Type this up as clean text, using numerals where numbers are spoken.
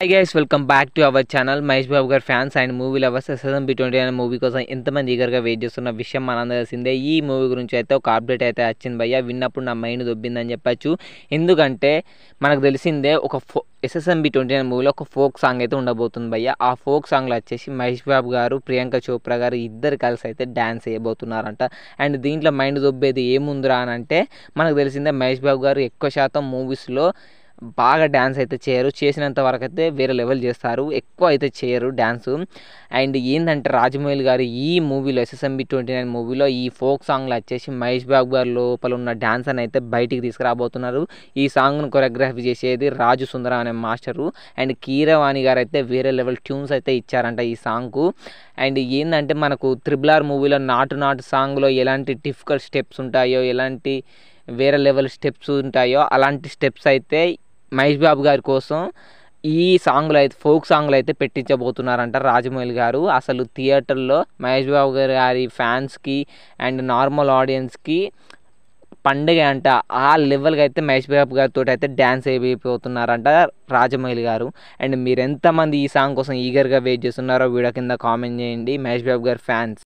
High guys welcome back to our channel Mahesh Babu గారి fans and movie lovers SSMB20 అనే movie కోసం ఎంతమంది ఈగర్గా wait చేస్తున్న విషయం మనందరికీ తెలిసిందే. ఈ మూవీ గురించి అయితే ఒక అప్డేట్ అయితే వచ్చింది భయ్య. విన్నప్పుడు నా మైండ్ దొబ్బిందని చెప్పచ్చు. ఎందుకంటే మనకు తెలిసిందే ఒక SSMB20 అనే మూవీలో ఒక ఫోక్ సాంగ్ అయితే ఉండబోతుంది భయ్య. ఆ ఫోక్ సాంగ్లో వచ్చేసి మహేష్ బాబు గారు, ప్రియాంక చోప్రా గారు ఇద్దరు కలిసి అయితే డ్యాన్స్ చేయబోతున్నారంట. అండ్ దీంట్లో మైండ్ దొబ్బేది ఏముందిరా అని అంటే మనకు తెలిసిందే మహేష్ బాబు గారు ఎక్కువ శాతం మూవీస్లో బాగా డ్యాన్స్ అయితే చేయరు, చేసినంత వరకు అయితే వేరే లెవెల్ చేస్తారు, ఎక్కువ అయితే చేయరు డ్యాన్సు. అండ్ ఏంటంటే రాజమౌళి గారు ఈ మూవీలో SSMB29 మూవీలో ఈ ఫోక్ సాంగ్లో వచ్చేసి మహేష్ బాబు గారు లోపల ఉన్న డ్యాన్స్ అని అయితే బయటికి తీసుకురాబోతున్నారు. ఈ సాంగ్ను కొరియోగ్రఫీ చేసేది రాజు సుందరం అనే మాస్టరు. అండ్ కీరవాణి గారు అయితే వేరే లెవెల్ ట్యూన్స్ అయితే ఇచ్చారంట ఈ సాంగ్కు. అండ్ ఏంటంటే మనకు RRR మూవీలో నాటు సాంగ్లో ఎలాంటి డిఫికల్ట్ స్టెప్స్ ఉంటాయో, ఎలాంటి వేరే లెవెల్ స్టెప్స్ ఉంటాయో అలాంటి స్టెప్స్ అయితే మహేష్ బాబు గారి కోసం ఈ సాంగ్లో అయితే ఫోక్ సాంగ్లో అయితే పెట్టించబోతున్నారంట రాజమౌళి గారు. అసలు థియేటర్లో మహేష్ బాబు గారి ఫ్యాన్స్కి అండ్ నార్మల్ ఆడియన్స్కి పండుగ అంట. ఆ లెవెల్గా అయితే మహేష్ బాబు గారితో అయితే డ్యాన్స్ అయిపోతున్నారంట రాజమౌళి గారు. అండ్ మీరు ఎంతమంది ఈ సాంగ్ కోసం ఈగర్గా వెయిట్ చేస్తున్నారో వీడియో కింద కామెంట్ చేయండి మహేష్ బాబు గారి ఫ్యాన్స్.